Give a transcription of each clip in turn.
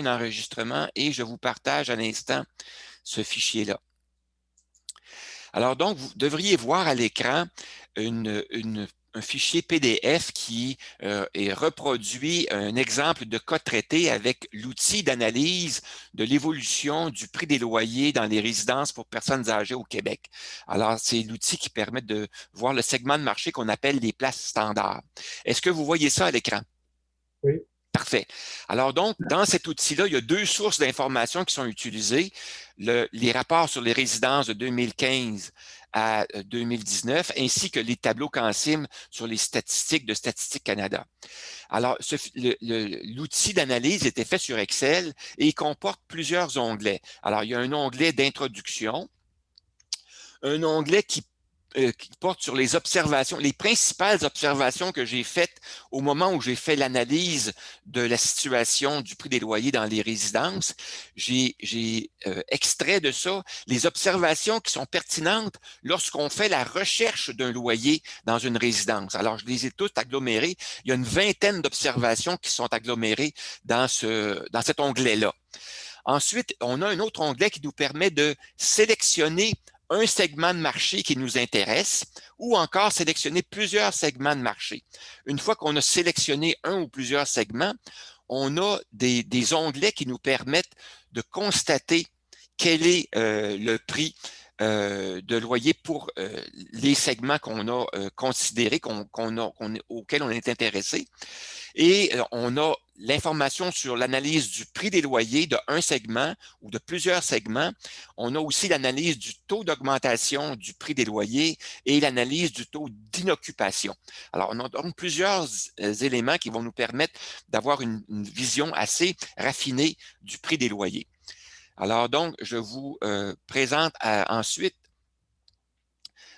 un enregistrement et je vous partage à l'instant ce fichier-là. Alors donc, vous devriez voir à l'écran un fichier PDF qui reproduit un exemple de cas traité avec l'outil d'analyse de l'évolution du prix des loyers dans les résidences pour personnes âgées au Québec. Alors, c'est l'outil qui permet de voir le segment de marché qu'on appelle les places standards. Est-ce que vous voyez ça à l'écran? Oui. Parfait. Alors donc, dans cet outil-là, il y a deux sources d'informations qui sont utilisées. Les rapports sur les résidences de 2015 à 2019, ainsi que les tableaux Cansim sur les statistiques de Statistique Canada. Alors, l'outil d'analyse était fait sur Excel et il comporte plusieurs onglets. Alors, il y a un onglet d'introduction, un onglet qui porte sur les observations, les principales observations que j'ai faites au moment où j'ai fait l'analyse de la situation du prix des loyers dans les résidences. J'ai extrait de ça les observations qui sont pertinentes lorsqu'on fait la recherche d'un loyer dans une résidence. Alors, je les ai toutes agglomérées. Il y a une vingtaine d'observations qui sont agglomérées dans cet onglet-là. Ensuite, on a un autre onglet qui nous permet de sélectionner un segment de marché qui nous intéresse ou encore sélectionner plusieurs segments de marché. Une fois qu'on a sélectionné un ou plusieurs segments, on a des onglets qui nous permettent de constater quel est le prix de loyer pour les segments qu'on a considérés, auxquels on est intéressé. Et on a l'information sur l'analyse du prix des loyers de un segment ou de plusieurs segments. On a aussi l'analyse du taux d'augmentation du prix des loyers et l'analyse du taux d'inoccupation. Alors, on a donc plusieurs éléments qui vont nous permettre d'avoir une vision assez raffinée du prix des loyers. Alors donc, je vous présente ensuite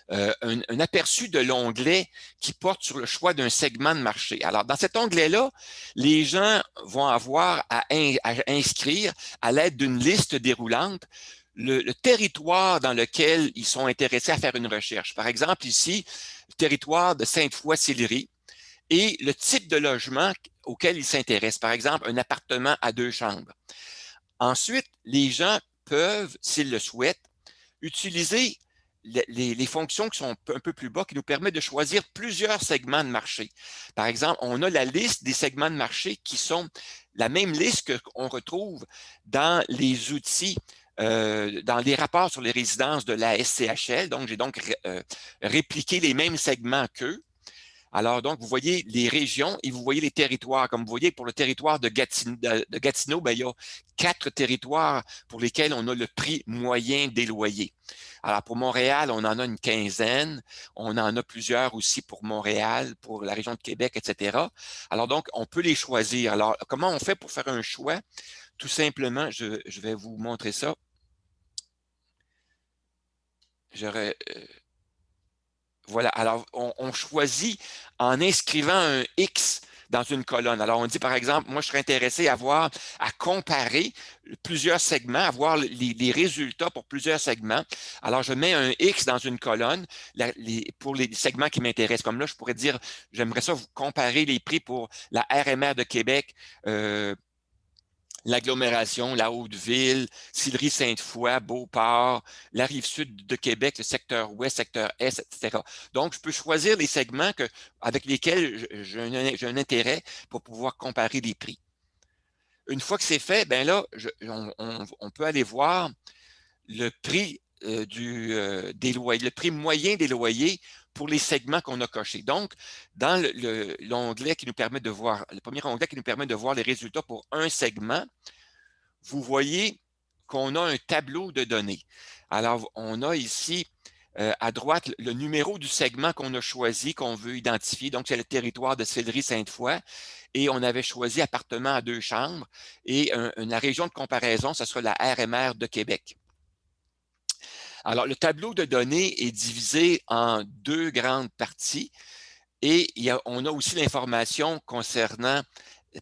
un aperçu de l'onglet qui porte sur le choix d'un segment de marché. Alors, dans cet onglet-là, les gens vont avoir à inscrire à l'aide d'une liste déroulante le territoire dans lequel ils sont intéressés à faire une recherche. Par exemple, ici, le territoire de Sainte-Foy-Sillery et le type de logement auquel ils s'intéressent. Par exemple, un appartement à 2 chambres. Ensuite, les gens peuvent, s'ils le souhaitent, utiliser les fonctions qui sont un peu plus bas qui nous permettent de choisir plusieurs segments de marché. Par exemple, on a la liste des segments de marché qui sont la même liste qu'on retrouve dans les outils, dans les rapports sur les résidences de la SCHL. Donc, j'ai donc répliqué les mêmes segments qu'eux. Alors, donc, vous voyez les régions et vous voyez les territoires. Comme vous voyez, pour le territoire de Gatineau, ben, il y a 4 territoires pour lesquels on a le prix moyen des loyers. Alors, pour Montréal, on en a une quinzaine. On en a plusieurs aussi pour Montréal, pour la région de Québec, etc. Alors, donc, on peut les choisir. Alors, comment on fait pour faire un choix? Tout simplement, je vais vous montrer ça. Voilà, alors on choisit en inscrivant un X dans une colonne. Alors, on dit, par exemple, moi, je serais intéressé à comparer plusieurs segments, à voir les résultats pour plusieurs segments. Alors, je mets un X dans une colonne pour les segments qui m'intéressent. Comme là, je pourrais dire, j'aimerais ça vous comparer les prix pour la RMR de Québec, l'agglomération, la Haute-Ville, Sillery-Sainte-Foy, Beauport, la Rive-Sud de Québec, le secteur ouest, secteur est, etc. Donc, je peux choisir les segments avec lesquels j'ai un intérêt pour pouvoir comparer les prix. Une fois que c'est fait, ben là, on peut aller voir le prix des loyers, le prix moyen des loyers pour les segments qu'on a cochés. Donc, dans l'onglet qui nous permet de voir, le premier onglet qui nous permet de voir les résultats pour un segment, vous voyez qu'on a un tableau de données. Alors, on a ici à droite le numéro du segment qu'on a choisi, qu'on veut identifier. Donc, c'est le territoire de Sillery-Sainte-Foy. Et on avait choisi appartement à 2 chambres. Et la région de comparaison, ce sera la RMR de Québec. Alors, le tableau de données est divisé en 2 grandes parties et on a aussi l'information concernant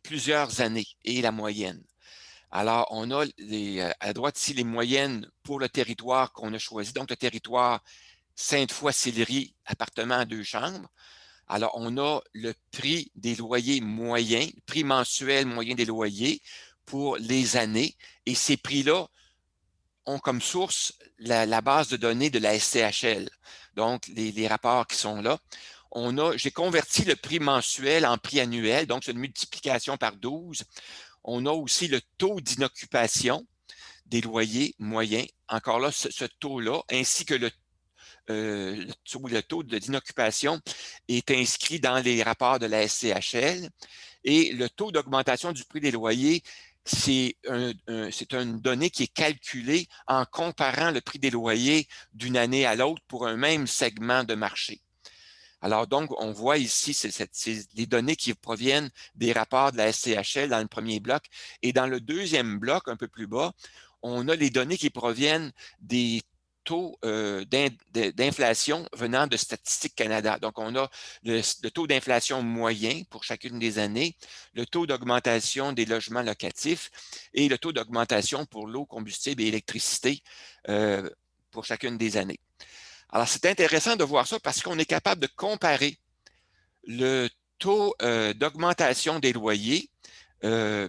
plusieurs années et la moyenne. Alors, on a à droite ici les moyennes pour le territoire qu'on a choisi, donc le territoire Sainte-Foy-Sillery, appartement à 2 chambres. Alors, on a le prix des loyers moyens, le prix mensuel moyen des loyers pour les années. Et ces prix-là ont comme source la base de données de la SCHL, donc les rapports qui sont là. J'ai converti le prix mensuel en prix annuel, donc c'est une multiplication par 12. On a aussi le taux d'inoccupation des loyers moyens, encore là, ce taux-là, ainsi que le taux d'inoccupation est inscrit dans les rapports de la SCHL. Et le taux d'augmentation du prix des loyers, c'est une donnée qui est calculée en comparant le prix des loyers d'une année à l'autre pour un même segment de marché. Alors donc, on voit ici, c'est les données qui proviennent des rapports de la SCHL dans le premier bloc. Et dans le deuxième bloc, un peu plus bas, on a les données qui proviennent des taux d'inflation venant de Statistique Canada. Donc, on a le taux d'inflation moyen pour chacune des années, le taux d'augmentation des logements locatifs et le taux d'augmentation pour l'eau, combustible et électricité pour chacune des années. Alors, c'est intéressant de voir ça parce qu'on est capable de comparer le taux d'augmentation des loyers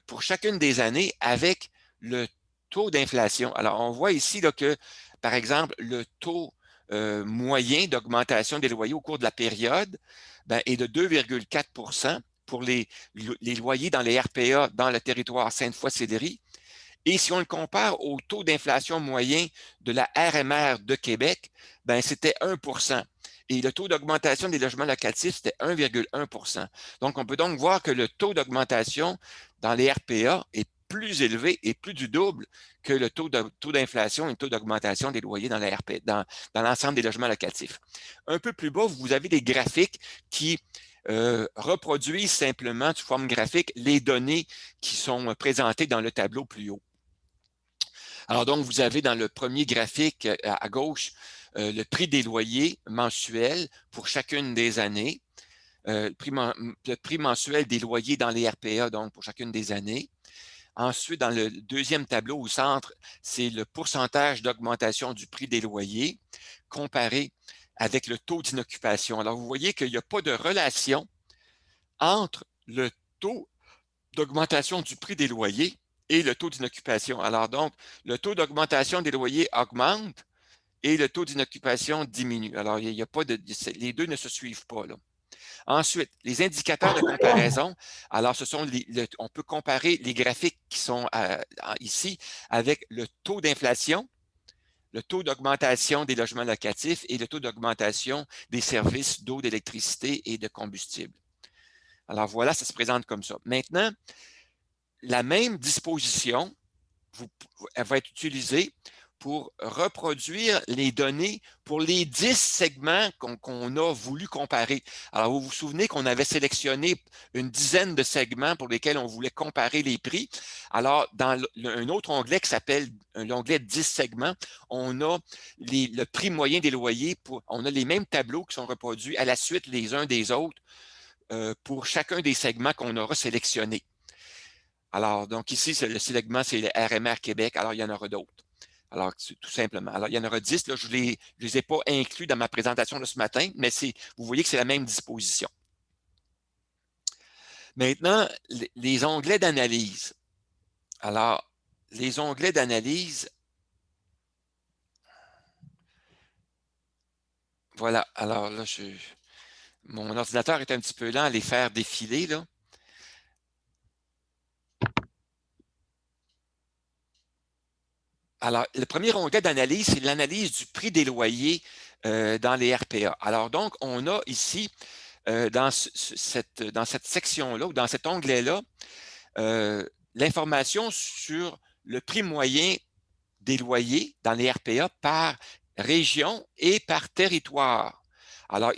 pour chacune des années avec le taux d'inflation. Alors, on voit ici là, que, par exemple, le taux moyen d'augmentation des loyers au cours de la période est de 2,4 pour les loyers dans les RPA dans le territoire Sainte-Foy-Sillery. Et si on le compare au taux d'inflation moyen de la RMR de Québec, c'était 1 et le taux d'augmentation des logements locatifs, c'était 1,1 Donc, on peut donc voir que le taux d'augmentation dans les RPA est plus élevé et plus du double que le taux d'inflation et le taux d'augmentation des loyers dans la RPA, dans l'ensemble des logements locatifs. Un peu plus bas, vous avez des graphiques qui reproduisent simplement sous forme graphique les données qui sont présentées dans le tableau plus haut. Alors donc, vous avez dans le premier graphique à gauche le prix des loyers mensuels pour chacune des années, le prix mensuel des loyers dans les RPA, donc pour chacune des années. Ensuite, dans le deuxième tableau au centre, c'est le pourcentage d'augmentation du prix des loyers comparé avec le taux d'inoccupation. Alors, vous voyez qu'il n'y a pas de relation entre le taux d'augmentation du prix des loyers et le taux d'inoccupation. Alors donc, le taux d'augmentation des loyers augmente et le taux d'inoccupation diminue. Alors, il y a pas les deux ne se suivent pas, là. Ensuite, les indicateurs de comparaison. Alors, on peut comparer les graphiques qui sont ici avec le taux d'inflation, le taux d'augmentation des logements locatifs et le taux d'augmentation des services d'eau, d'électricité et de combustible. Alors voilà, ça se présente comme ça. Maintenant, la même disposition elle va être utilisée pour reproduire les données pour les 10 segments qu'on a voulu comparer. Alors, vous vous souvenez qu'on avait sélectionné une dizaine de segments pour lesquels on voulait comparer les prix. Alors, dans un autre onglet qui s'appelle l'onglet 10 segments, on a le prix moyen des loyers. On a les mêmes tableaux qui sont reproduits à la suite les uns des autres pour chacun des segments qu'on aura sélectionnés. Alors, donc ici, le segment, c'est le RMR Québec. Alors, il y en aura d'autres. Alors, tout simplement. Alors, il y en aura 10. Là, je ne les ai pas inclus dans ma présentation de ce matin, mais vous voyez que c'est la même disposition. Maintenant, les onglets d'analyse. Alors, les onglets d'analyse. Voilà. Alors là, mon ordinateur est un petit peu lent à les faire défiler, là. Alors, le premier onglet d'analyse, c'est l'analyse du prix des loyers dans les RPA. Alors, donc, on a ici, dans cette section-là, ou dans cet onglet-là, l'information sur le prix moyen des loyers dans les RPA par région et par territoire. Alors,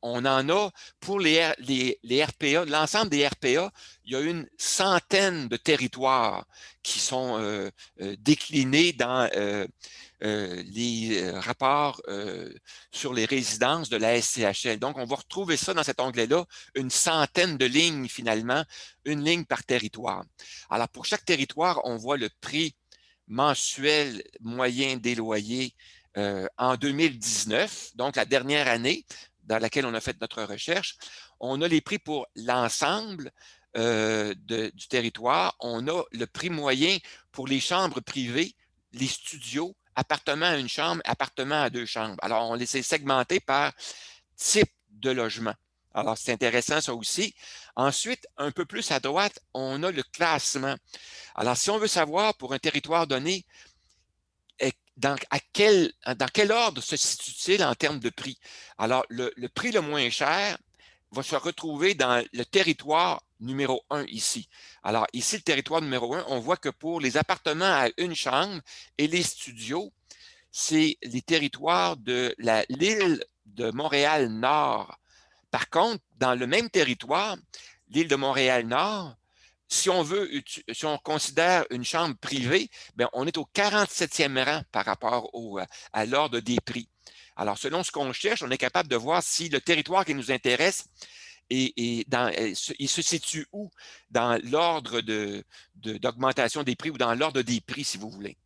on en a pour les RPA, l'ensemble des RPA, il y a une centaine de territoires qui sont déclinés dans les rapports sur les résidences de la SCHL. Donc, on va retrouver ça dans cet onglet-là, une centaine de lignes finalement, une ligne par territoire. Alors, pour chaque territoire, on voit le prix mensuel moyen des loyers en 2019, donc la dernière année dans laquelle on a fait notre recherche. On a les prix pour l'ensemble du territoire, on a le prix moyen pour les chambres privées, les studios, appartement à une chambre, appartement à 2 chambres. Alors, on les a segmentés par type de logement. Alors, c'est intéressant ça aussi. Ensuite, un peu plus à droite, on a le classement. Alors, si on veut savoir pour un territoire donné, dans quel ordre se situe-t-il en termes de prix? Alors, le prix le moins cher va se retrouver dans le territoire numéro 1 ici. Alors, ici, le territoire numéro 1, on voit que pour les appartements à une chambre et les studios, c'est les territoires de l'île de Montréal-Nord. Par contre, dans le même territoire, l'île de Montréal-Nord, si on considère une chambre privée, bien, on est au 47e rang par rapport à l'ordre des prix. Alors, selon ce qu'on cherche, on est capable de voir si le territoire qui nous intéresse il se situe où dans l'ordre d'augmentation des prix ou dans l'ordre des prix, si vous voulez.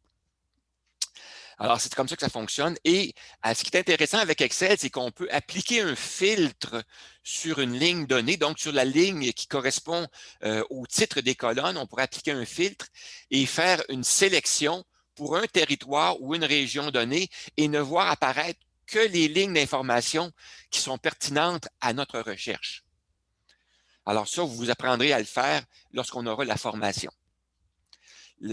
Alors, c'est comme ça que ça fonctionne. Et ce qui est intéressant avec Excel, c'est qu'on peut appliquer un filtre sur une ligne donnée, donc sur la ligne qui correspond au titre des colonnes, on pourrait appliquer un filtre et faire une sélection pour un territoire ou une région donnée et ne voir apparaître que les lignes d'information qui sont pertinentes à notre recherche. Alors ça, vous apprendrez à le faire lorsqu'on aura la formation.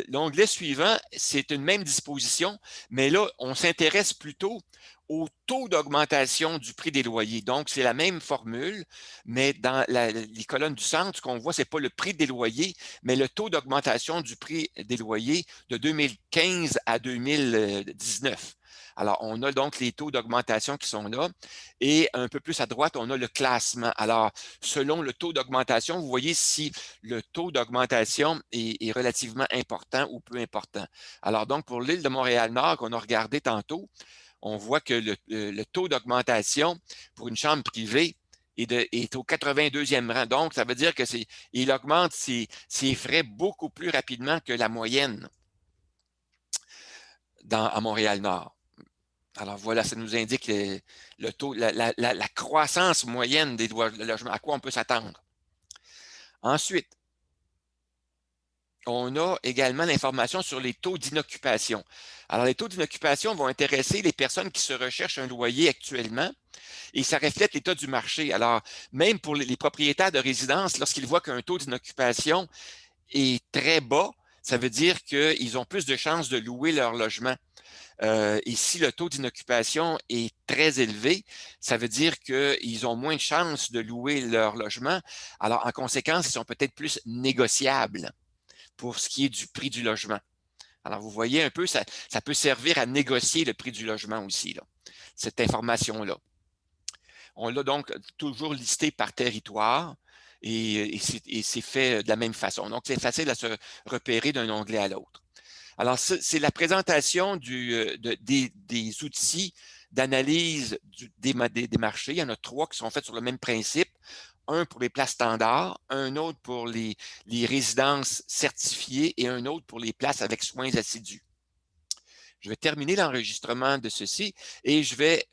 L'onglet suivant, c'est une même disposition, mais là, on s'intéresse plutôt au taux d'augmentation du prix des loyers. Donc, c'est la même formule, mais dans les colonnes du centre, ce qu'on voit, ce n'est pas le prix des loyers, mais le taux d'augmentation du prix des loyers de 2015 à 2019. Alors, on a donc les taux d'augmentation qui sont là. Et un peu plus à droite, on a le classement. Alors, selon le taux d'augmentation, vous voyez si le taux d'augmentation est relativement important ou peu important. Alors, donc, pour l'île de Montréal-Nord qu'on a regardé tantôt, on voit que le taux d'augmentation pour une chambre privée est au 82e rang. Donc, ça veut dire qu'il augmente ses frais beaucoup plus rapidement que la moyenne à Montréal-Nord. Alors voilà, ça nous indique le taux, la croissance moyenne des logements, à quoi on peut s'attendre. Ensuite, on a également l'information sur les taux d'inoccupation. Alors, les taux d'inoccupation vont intéresser les personnes qui se recherchent un loyer actuellement et ça reflète l'état du marché. Alors, même pour les propriétaires de résidence, lorsqu'ils voient qu'un taux d'inoccupation est très bas, ça veut dire qu'ils ont plus de chances de louer leur logement. Et si le taux d'inoccupation est très élevé, ça veut dire qu'ils ont moins de chances de louer leur logement. Alors, en conséquence, ils sont peut-être plus négociables pour ce qui est du prix du logement. Alors, vous voyez un peu, ça peut servir à négocier le prix du logement aussi, là, cette information-là. On l'a donc toujours listé par territoire et c'est fait de la même façon. Donc, c'est facile à se repérer d'un onglet à l'autre. Alors, c'est la présentation des outils d'analyse des marchés. Il y en a 3 qui sont faits sur le même principe. Un pour les places standards, un autre pour les résidences certifiées et un autre pour les places avec soins assidus. Je vais terminer l'enregistrement de ceci et je vais